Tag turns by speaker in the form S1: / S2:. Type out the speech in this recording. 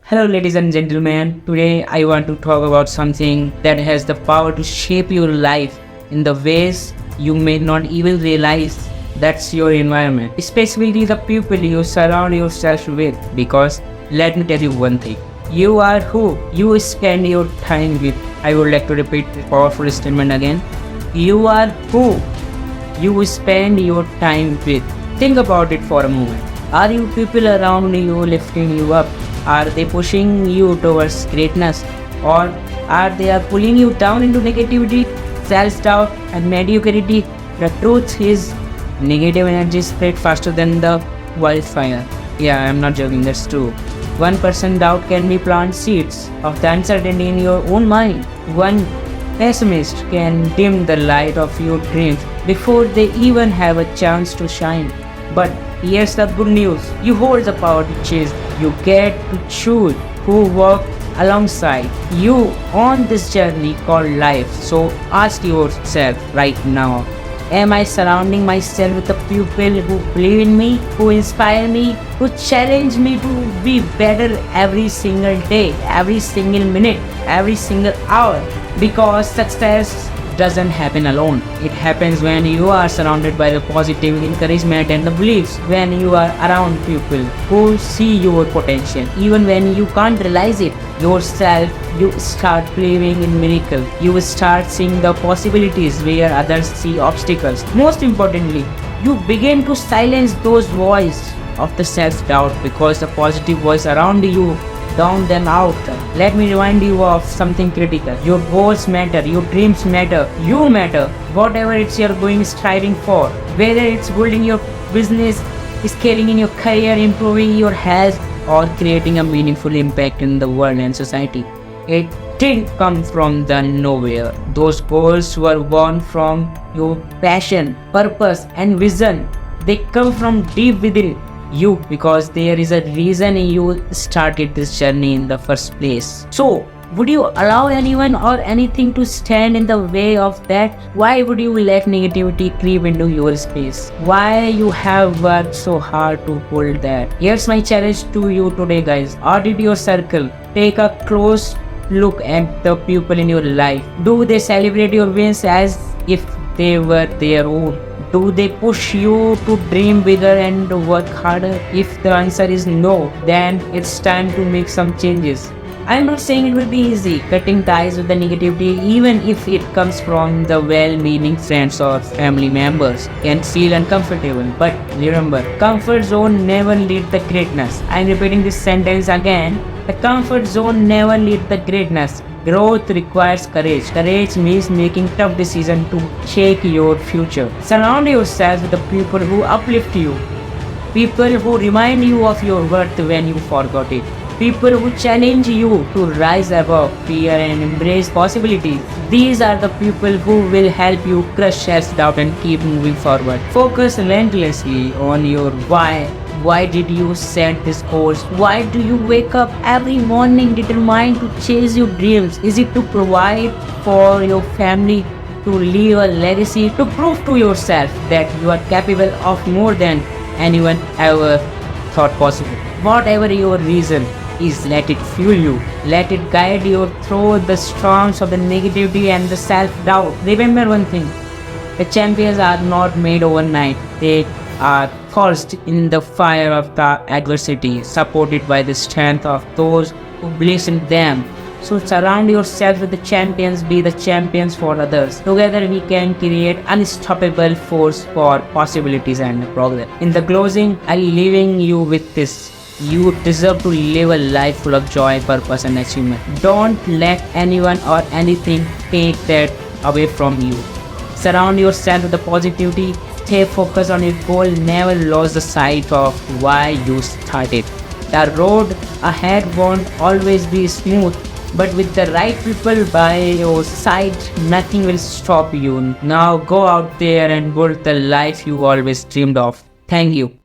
S1: Hello, ladies and gentlemen. Today, I want to talk about something that has the power to shape your life in the ways you may not even realize. That's your environment, especially the people you surround yourself with. Because let me tell you one thing, you are who you spend your time with. I would like to repeat this powerful statement again. You are who you spend your time with. Think about it for a moment. Are you people around you lifting you up? Are they pushing you towards greatness? Or are they pulling you down into negativity, self-doubt and mediocrity? The truth is, negative energy spread faster than the wildfire. Yeah, I'm not joking, that's true. 1% doubt can be plant seeds of the uncertainty in your own mind. One pessimist can dim the light of your dreams before they even have a chance to shine. But here's the good news, you hold the power to chase. You get to choose who walk alongside you on this journey called life. So ask yourself right now, am I surrounding myself with the people who believe in me, who inspire me, who challenge me to be better every single day, every single minute, every single hour? Because success doesn't happen alone. It happens when you are surrounded by the positive encouragement and the beliefs, when you are around people who see your potential. Even when you can't realize it yourself, you start believing in miracles. You start seeing the possibilities where others see obstacles. Most importantly, you begin to silence those voices of the self-doubt because the positive voice around you drown them out. Let me remind you of something critical. Your goals matter, your dreams matter, you matter. Whatever it's you're going striving for, whether it's building your business, scaling in your career, improving your health, or creating a meaningful impact in the world and society, it didn't come from the nowhere. Those goals were born from your passion, purpose, and vision. They come from deep within you because there is a reason you started this journey in the first place. So, would you allow anyone or anything to stand in the way of that? Why would you let negativity creep into your space? Why you have worked so hard to hold that? Here's my challenge to you today, guys. Audit your circle. Take a close look at the people in your life. Do they celebrate your wins as if they were their own? Do they push you to dream bigger and work harder? If the answer is no, then it's time to make some changes. I'm not saying it will be easy. Cutting ties with the negativity, even if it comes from the well-meaning friends or family members, can feel uncomfortable. But remember, comfort zone never leads the greatness. I'm repeating this sentence again. The comfort zone never leads the greatness. Growth requires courage. Courage means making tough decisions to shake your future. Surround yourself with the people who uplift you. People who remind you of your worth when you forgot it. People who challenge you to rise above fear and embrace possibilities. These are the people who will help you crush self-doubt and keep moving forward. Focus relentlessly on your why. Why did you set this course? Why do you wake up every morning determined to chase your dreams? Is it to provide for your family, to leave a legacy, to prove to yourself that you are capable of more than anyone ever thought possible? Whatever your reason is, let it fuel you. Let it guide you through the storms of the negativity and the self-doubt. Remember one thing, the champions are not made overnight. They are forged in the fire of the adversity, supported by the strength of those who believe in them. So surround yourself with the champions, be the champions for others. Together we can create unstoppable force for possibilities and progress. In the closing, I'm leaving you with this. You deserve to live a life full of joy, purpose and achievement. Don't let anyone or anything take that away from you. Surround yourself with the positivity. Stay focused on your goal. Never lose the sight of why you started. The road ahead won't always be smooth, but with the right people by your side, nothing will stop you. Now go out there and build the life you always dreamed of. Thank you.